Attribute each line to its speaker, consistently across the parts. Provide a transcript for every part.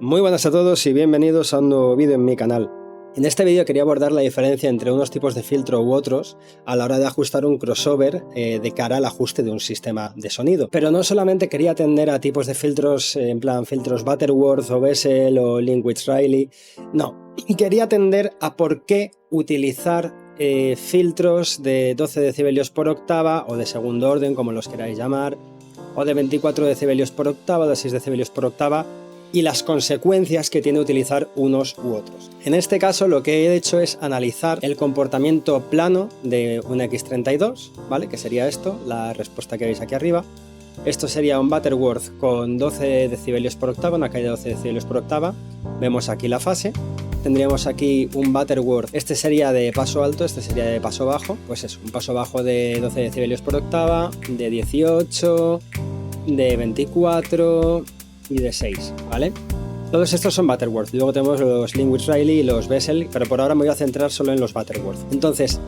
Speaker 1: Muy buenas a todos y bienvenidos a un nuevo vídeo en mi canal. En este vídeo quería abordar la diferencia entre unos tipos de filtro u otros a la hora de ajustar un crossover de cara al ajuste de un sistema de sonido. Pero no solamente quería atender a tipos de filtros en plan filtros Butterworth o Bessel o Linkwitz-Riley, no, quería atender a por qué utilizar filtros de 12 decibelios por octava o de segundo orden, como los queráis llamar, o de 24 decibelios por octava, de 6 decibelios por octava, y las consecuencias que tiene utilizar unos u otros. En este caso lo que he hecho es analizar el comportamiento plano de un X32, ¿vale? Que sería esto, la respuesta que veis aquí arriba. Esto sería un Butterworth con 12 decibelios por octava, una caída de 12 decibelios por octava. Vemos aquí la fase. Tendríamos aquí un Butterworth, este sería de paso alto, este sería de paso bajo. Pues es un paso bajo de 12 decibelios por octava, de 18, de 24... y de 6, ¿vale? Todos estos son Butterworth. Luego tenemos los Linkwitz-Riley y los Bessel, pero por ahora me voy a centrar solo en los Butterworth. Entonces,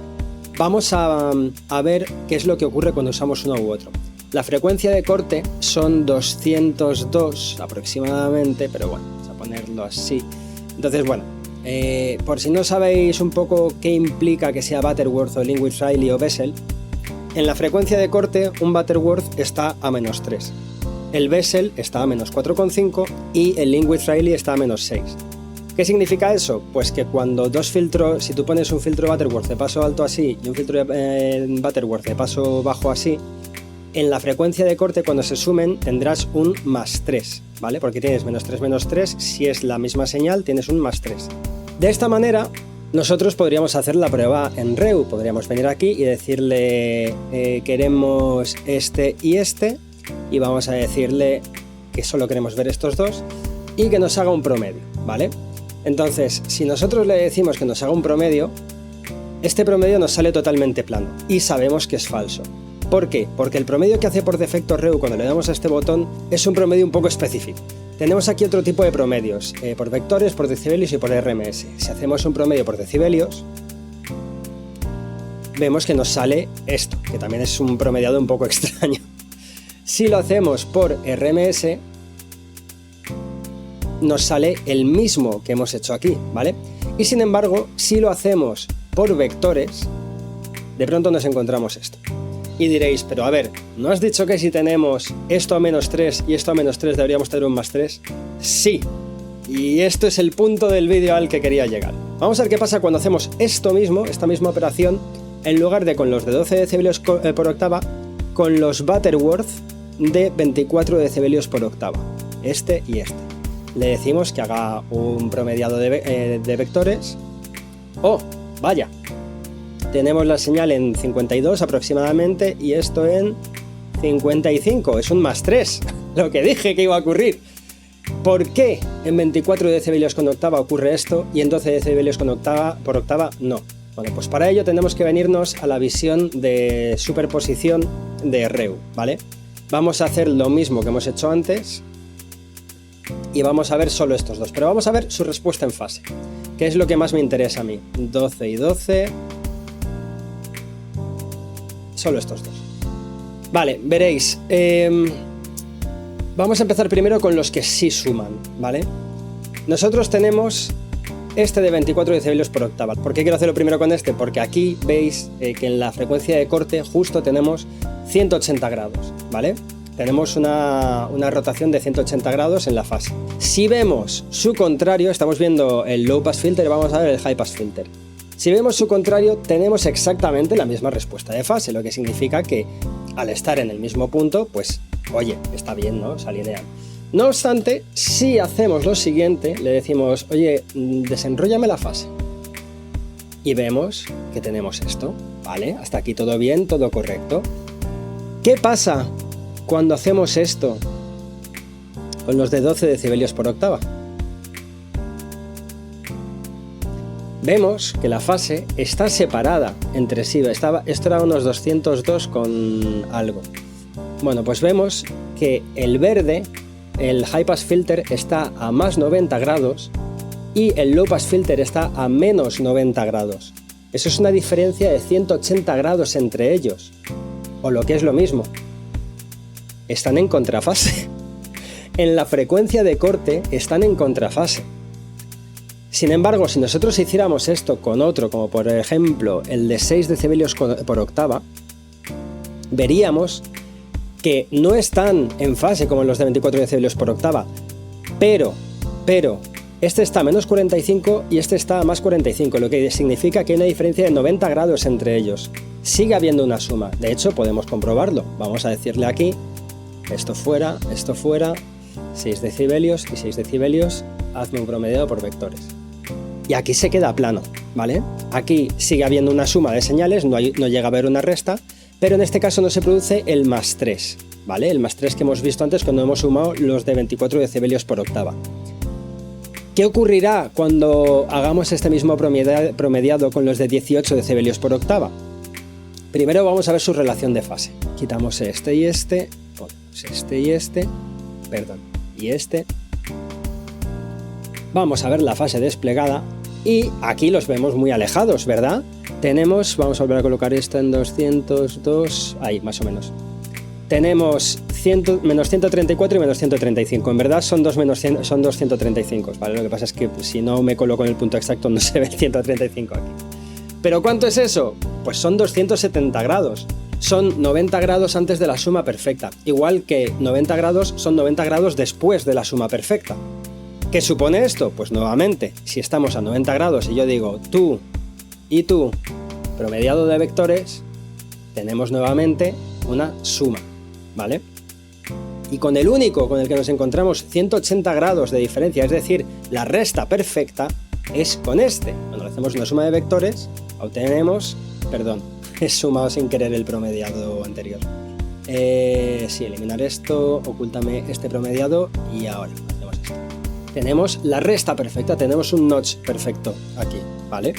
Speaker 1: vamos a ver qué es lo que ocurre cuando usamos uno u otro. La frecuencia de corte son 202 aproximadamente, pero bueno, vamos a ponerlo así. Entonces, bueno, por si no sabéis un poco qué implica que sea Butterworth o Linkwitz-Riley o Bessel, en la frecuencia de corte un Butterworth está a -3. El Bessel está a -4,5 y el Linkwitz-Riley está a -6. ¿Qué significa eso? Pues que cuando dos filtros, si tú pones un filtro Butterworth de paso alto así y un filtro Butterworth de paso bajo así, en la frecuencia de corte cuando se sumen tendrás un +3, ¿vale? Porque tienes -3, -3, si es la misma señal tienes un +3. De esta manera nosotros podríamos hacer la prueba en REU, podríamos venir aquí y decirle queremos este y este, y vamos a decirle que solo queremos ver estos dos y que nos haga un promedio, ¿vale? Entonces, si nosotros le decimos que nos haga un promedio, este promedio nos sale totalmente plano y sabemos que es falso. ¿Por qué? Porque el promedio que hace por defecto REU cuando le damos a este botón es un promedio un poco específico. Tenemos aquí otro tipo de promedios, por vectores, por decibelios y por RMS. Si hacemos un promedio por decibelios, vemos que nos sale esto, que también es un promediado un poco extraño. Si lo hacemos por RMS, nos sale el mismo que hemos hecho aquí, ¿vale? Y sin embargo, si lo hacemos por vectores, de pronto nos encontramos esto. Y diréis, pero a ver, ¿no has dicho que si tenemos esto a -3 y esto a -3 deberíamos tener un +3? Sí, y esto es el punto del vídeo al que quería llegar. Vamos a ver qué pasa cuando hacemos esto mismo, esta misma operación, en lugar de con los de 12 decibelios por octava, con los Butterworth de 24 decibelios por octava, este y este. Le decimos que haga un promediado de vectores. ¡Oh! Vaya, tenemos la señal en 52 aproximadamente y esto en 55, es un +3, lo que dije que iba a ocurrir. ¿Por qué en 24 decibelios con octava ocurre esto y en 12 decibelios por octava no? Bueno, pues para ello tenemos que venirnos a la visión de superposición de REU, ¿vale? Vamos a hacer lo mismo que hemos hecho antes y vamos a ver solo estos dos, pero vamos a ver su respuesta en fase, que es lo que más me interesa a mí. 12 y 12, solo estos dos. Vale, veréis, vamos a empezar primero con los que sí suman, ¿vale? Nosotros tenemos este de 24 decibelios por octava. ¿Por qué quiero hacerlo primero con este? Porque aquí veis que en la frecuencia de corte justo tenemos 180 grados, ¿vale? Tenemos una rotación de 180 grados en la fase. Si vemos su contrario, estamos viendo el low pass filter y vamos a ver el high pass filter. Si vemos su contrario, tenemos exactamente la misma respuesta de fase, lo que significa que al estar en el mismo punto, pues, oye, está bien, ¿no? Se alinean. No obstante, si hacemos lo siguiente, le decimos, oye, desenróllame la fase. Y vemos que tenemos esto, ¿vale? Hasta aquí todo bien, todo correcto. ¿Qué pasa cuando hacemos esto con los de 12 decibelios por octava? Vemos que la fase está separada entre sí. Esto era unos 202 con algo. Bueno, pues vemos que el verde, el high pass filter, está a +90 grados y el low pass filter está a -90 grados. Eso es una diferencia de 180 grados entre ellos. O lo que es lo mismo, están en contrafase. en la frecuencia de corte están en contrafase. Sin embargo, si nosotros hiciéramos esto con otro, como por ejemplo el de 6 decibelios por octava, veríamos que no están en fase como los de 24 decibelios por octava, pero este está a menos 45 y este está a más 45, lo que significa que hay una diferencia de 90 grados entre ellos. Sigue habiendo una suma, de hecho podemos comprobarlo. Vamos a decirle aquí, esto fuera, 6 decibelios y 6 decibelios, hazme un promediado por vectores. Y aquí se queda plano, ¿vale? Aquí sigue habiendo una suma de señales, no llega a haber una resta, pero en este caso no se produce el más 3, ¿vale? El más 3 que hemos visto antes cuando hemos sumado los de 24 decibelios por octava. ¿Qué ocurrirá cuando hagamos este mismo promediado con los de 18 decibelios por octava? Primero vamos a ver su relación de fase. Quitamos este y este, ponemos este y este, y este. Vamos a ver la fase desplegada y aquí los vemos muy alejados, ¿verdad? Tenemos, vamos a volver a colocar esto en 202, ahí más o menos. Tenemos menos 134 y menos 135. En verdad son 235, ¿vale? Lo que pasa es que si no me coloco en el punto exacto no se ve el 135 aquí. ¿Pero cuánto es eso? Pues son 270 grados. Son 90 grados antes de la suma perfecta. Igual que 90 grados son 90 grados después de la suma perfecta. ¿Qué supone esto? Pues nuevamente, si estamos a 90 grados y yo digo tú y tú, promediado de vectores, tenemos nuevamente una suma, ¿vale? Y con el único con el que nos encontramos 180 grados de diferencia, es decir, la resta perfecta, es con este. Cuando hacemos una suma de vectores, obtenemos, he sumado sin querer el promediado anterior. Sí, eliminar esto, ocúltame este promediado y ahora hacemos esto. Tenemos la resta perfecta, tenemos un notch perfecto aquí, ¿vale?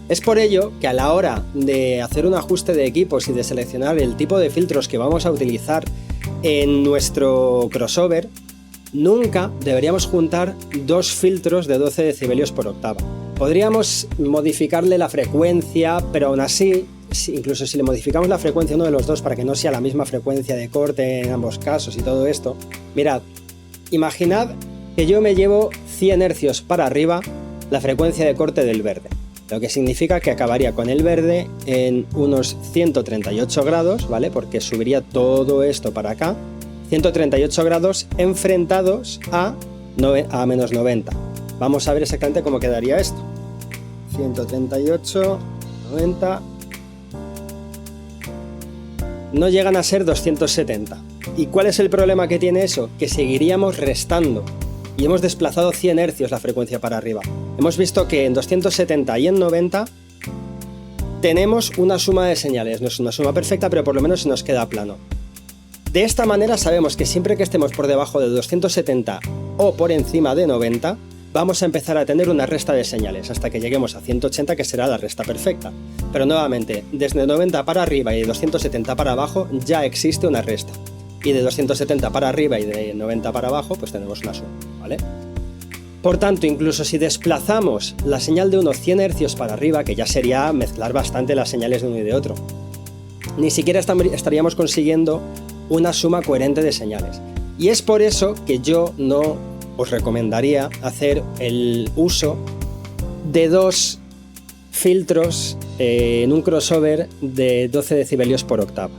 Speaker 1: Es por ello que a la hora de hacer un ajuste de equipos y de seleccionar el tipo de filtros que vamos a utilizar en nuestro crossover, nunca deberíamos juntar dos filtros de 12 decibelios por octava. Podríamos modificarle la frecuencia, pero aún así, incluso si le modificamos la frecuencia a uno de los dos para que no sea la misma frecuencia de corte en ambos casos y todo esto, mirad, imaginad que yo me llevo 100 hercios para arriba la frecuencia de corte del verde, lo que significa que acabaría con el verde en unos 138 grados, ¿vale? Porque subiría todo esto para acá, 138 grados enfrentados a menos 90. Vamos a ver exactamente cómo quedaría esto. 138, 90... No llegan a ser 270. ¿Y cuál es el problema que tiene eso? Que seguiríamos restando. Y hemos desplazado 100 hercios la frecuencia para arriba. Hemos visto que en 270 y en 90 tenemos una suma de señales. No es una suma perfecta, pero por lo menos se nos queda plano. De esta manera sabemos que siempre que estemos por debajo de 270 o por encima de 90, vamos a empezar a tener una resta de señales hasta que lleguemos a 180, que será la resta perfecta. Pero nuevamente, desde 90 para arriba y de 270 para abajo ya existe una resta. Y de 270 para arriba y de 90 para abajo, pues tenemos una suma, ¿vale? Por tanto, incluso si desplazamos la señal de unos 100 hercios para arriba, que ya sería mezclar bastante las señales de uno y de otro, ni siquiera estaríamos consiguiendo una suma coherente de señales. Y es por eso que yo no os recomendaría hacer el uso de dos filtros en un crossover de 12 decibelios por octava.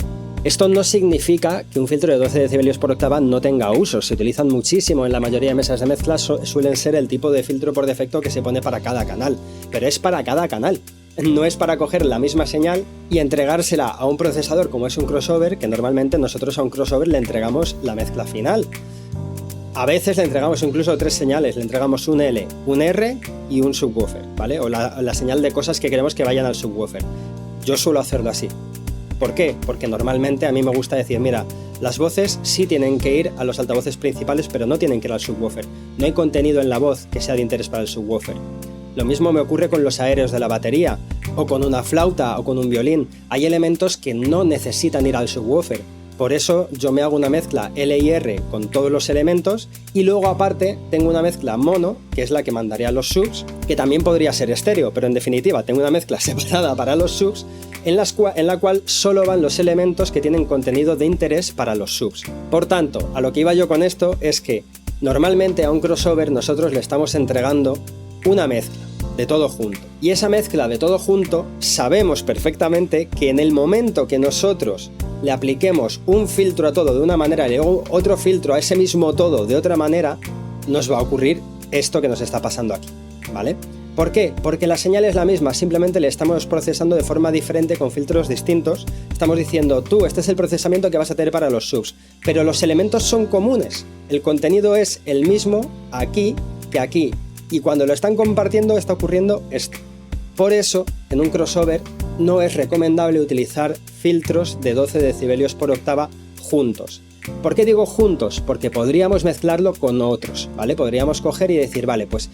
Speaker 1: Esto no significa que un filtro de 12 decibelios por octava no tenga uso. Se utilizan muchísimo en la mayoría de mesas de mezcla, suelen ser el tipo de filtro por defecto que se pone para cada canal, pero es para cada canal. No es para coger la misma señal y entregársela a un procesador como es un crossover, que normalmente nosotros a un crossover le entregamos la mezcla final. A veces le entregamos incluso tres señales, le entregamos un L, un R y un subwoofer, ¿vale? O la señal de cosas que queremos que vayan al subwoofer. Yo suelo hacerlo así. ¿Por qué? Porque normalmente a mí me gusta decir, mira, las voces sí tienen que ir a los altavoces principales, pero no tienen que ir al subwoofer. No hay contenido en la voz que sea de interés para el subwoofer. Lo mismo me ocurre con los aéreos de la batería, o con una flauta, o con un violín. Hay elementos que no necesitan ir al subwoofer. Por eso yo me hago una mezcla L y R con todos los elementos y luego aparte tengo una mezcla mono, que es la que mandaría a los subs, que también podría ser estéreo, pero en definitiva tengo una mezcla separada para los subs en la cual solo van los elementos que tienen contenido de interés para los subs. Por tanto, a lo que iba yo con esto es que normalmente a un crossover nosotros le estamos entregando una mezcla de todo junto. Y esa mezcla de todo junto sabemos perfectamente que en el momento que nosotros le apliquemos un filtro a todo de una manera y luego otro filtro a ese mismo todo de otra manera, nos va a ocurrir esto que nos está pasando aquí, ¿vale? ¿Por qué? Porque la señal es la misma, simplemente le estamos procesando de forma diferente con filtros distintos. Estamos diciendo, tú, este es el procesamiento que vas a tener para los subs, pero los elementos son comunes. El contenido es el mismo aquí que aquí, y cuando lo están compartiendo está ocurriendo esto. Por eso, en un crossover no es recomendable utilizar filtros de 12 decibelios por octava juntos. ¿Por qué digo juntos? Porque podríamos mezclarlo con otros, ¿vale? Podríamos coger y decir, vale, pues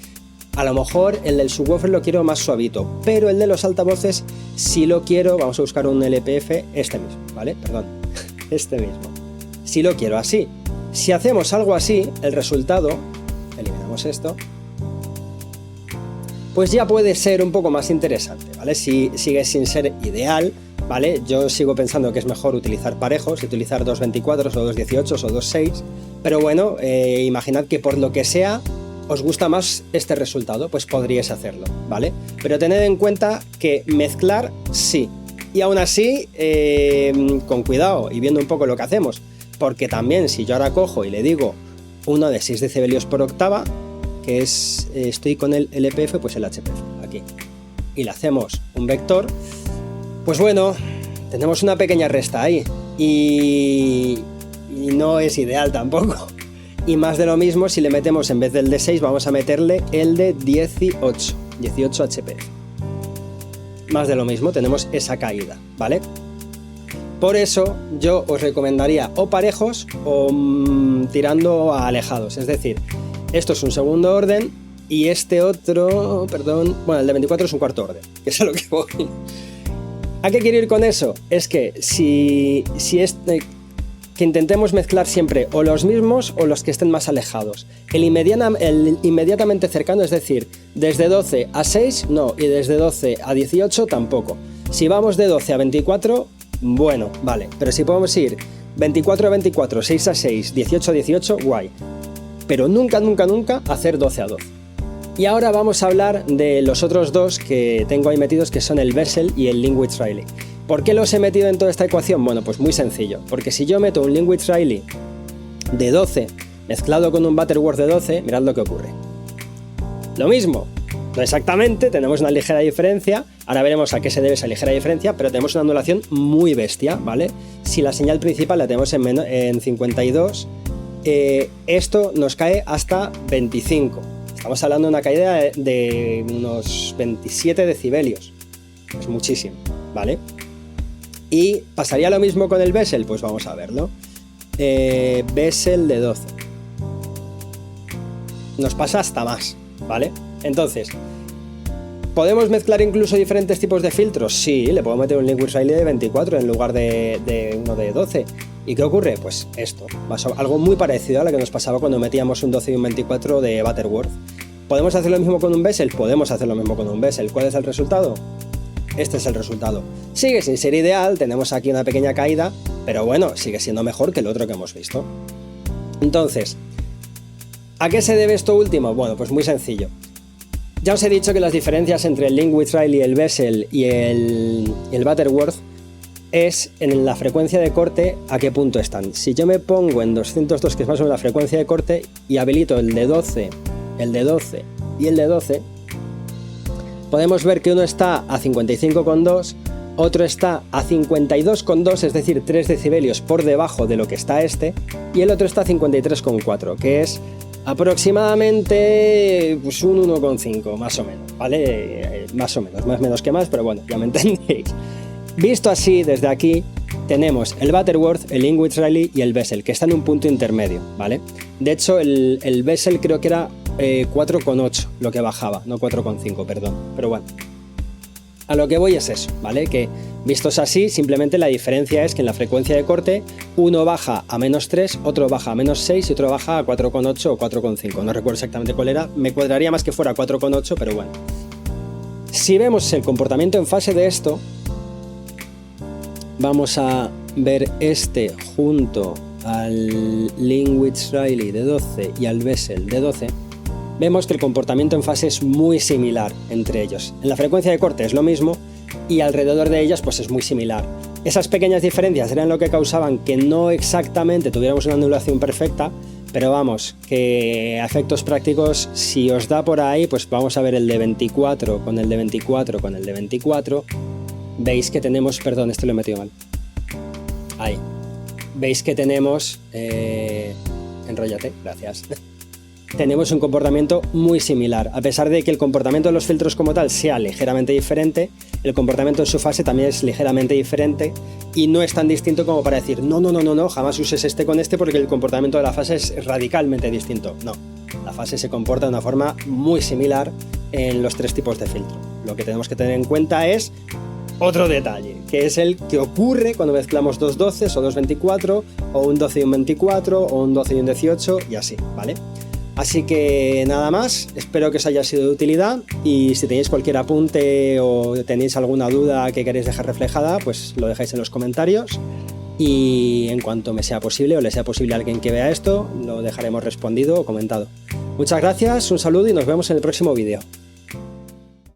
Speaker 1: a lo mejor el del subwoofer lo quiero más suavito, pero el de los altavoces si lo quiero, vamos a buscar un LPF, este mismo, ¿vale? Perdón, este mismo. Si lo quiero así. Si hacemos algo así, el resultado, eliminamos esto, pues ya puede ser un poco más interesante, ¿vale? Si sigue sin ser ideal, ¿vale? Yo sigo pensando que es mejor utilizar parejos, utilizar 2.24 o 2.18 o 2.6, pero bueno, imaginad que por lo que sea os gusta más este resultado, pues podríais hacerlo, ¿vale? Pero tened en cuenta que mezclar sí, y aún así con cuidado y viendo un poco lo que hacemos, porque también si yo ahora cojo y le digo uno de 6 decibelios por octava, que es, estoy con el LPF, pues el HPF, aquí, y le hacemos un vector, pues bueno, tenemos una pequeña resta ahí, y no es ideal tampoco. Y más de lo mismo, si le metemos en vez del de 6, vamos a meterle el de 18 HPF. Más de lo mismo, tenemos esa caída, ¿vale? Por eso yo os recomendaría o parejos o tirando a alejados, es decir, esto es un segundo orden y este otro, perdón, bueno, el de 24 es un cuarto orden, que es a lo que voy. ¿A qué quiero ir con eso? Es que que intentemos mezclar siempre o los mismos o los que estén más alejados. El inmediatamente cercano, es decir, desde 12 a 6 no, y desde 12 a 18 tampoco. Si vamos de 12 a 24, bueno, vale, pero si podemos ir 24 a 24, 6 a 6, 18 a 18, guay. Pero nunca, nunca, nunca hacer 12 a 12. Y ahora vamos a hablar de los otros dos que tengo ahí metidos, que son el Bessel y el Linkwitz-Riley. ¿Por qué los he metido en toda esta ecuación? Bueno, pues muy sencillo, porque si yo meto un Linkwitz-Riley de 12 mezclado con un Butterworth de 12, mirad lo que ocurre. Lo mismo, no exactamente, tenemos una ligera diferencia, ahora veremos a qué se debe esa ligera diferencia, pero tenemos una anulación muy bestia, ¿vale? Si la señal principal la tenemos en 52, esto nos cae hasta 25. Estamos hablando de una caída de unos 27 decibelios, es muchísimo, ¿vale? ¿Y pasaría lo mismo con el Bessel? Pues vamos a verlo. Bessel de 12. Nos pasa hasta más, ¿vale? Entonces, ¿podemos mezclar incluso diferentes tipos de filtros? Sí, le puedo meter un Linkwitz-Riley de 24 en lugar de uno de 12. ¿Y qué ocurre? Pues esto, algo muy parecido a lo que nos pasaba cuando metíamos un 12 y un 24 de Butterworth. ¿Podemos hacer lo mismo con un Bessel? Podemos hacer lo mismo con un Bessel. ¿Cuál es el resultado? Este es el resultado. Sigue sin ser ideal, tenemos aquí una pequeña caída, pero bueno, sigue siendo mejor que el otro que hemos visto. Entonces, ¿a qué se debe esto último? Bueno, pues muy sencillo. Ya os he dicho que las diferencias entre el Linkwitz-Riley, el Bessel y el Butterworth es en la frecuencia de corte a qué punto están. Si yo me pongo en 202, que es más o menos la frecuencia de corte, y habilito el de 12, el de 12 y el de 12, podemos ver que uno está a 55,2, otro está a 52,2, es decir, 3 decibelios por debajo de lo que está este, y el otro está a 53,4, que es aproximadamente pues, un 1,5, más o menos, ¿vale? Más o menos, más menos que más, pero bueno, ya me entendéis. Visto así, desde aquí, tenemos el Butterworth, el Linkwitz-Riley y el Bessel, que están en un punto intermedio, ¿vale? De hecho, el Bessel creo que era 4,8 lo que bajaba, no 4,5, perdón. Pero bueno, a lo que voy es eso, ¿vale? Que Vistos así, simplemente la diferencia es que en la frecuencia de corte uno baja a -3, otro baja a -6 y otro baja a 4,8 o 4,5. No recuerdo exactamente cuál era, me cuadraría más que fuera 4,8, pero bueno. Si vemos el comportamiento en fase de esto, vamos a ver este junto al Linkwitz-Riley de 12 y al Bessel de 12, vemos que el comportamiento en fase es muy similar entre ellos. En la frecuencia de corte es lo mismo y alrededor de ellas pues es muy similar. Esas pequeñas diferencias eran lo que causaban que no exactamente tuviéramos una anulación perfecta, pero vamos, que a efectos prácticos, si os da por ahí, pues vamos a ver el de 24 con el de 24 con el de 24, veis que tenemos, perdón, esto lo he metido mal, ahí, veis que tenemos, enróllate, gracias. Tenemos un comportamiento muy similar. A pesar de que el comportamiento de los filtros como tal sea ligeramente diferente, el comportamiento en su fase también es ligeramente diferente y no es tan distinto como para decir no, jamás uses este con este porque el comportamiento de la fase es radicalmente distinto. No, la fase se comporta de una forma muy similar en los tres tipos de filtro. Lo que tenemos que tener en cuenta es otro detalle, que es el que ocurre cuando mezclamos dos 12 o dos 24 o un 12 y un 24 o un 12 y un 18 y así, ¿vale? Así que nada más, espero que os haya sido de utilidad y si tenéis cualquier apunte o tenéis alguna duda que queréis dejar reflejada, pues lo dejáis en los comentarios y en cuanto me sea posible o le sea posible a alguien que vea esto, lo dejaremos respondido o comentado. Muchas gracias, un saludo y nos vemos en el próximo vídeo.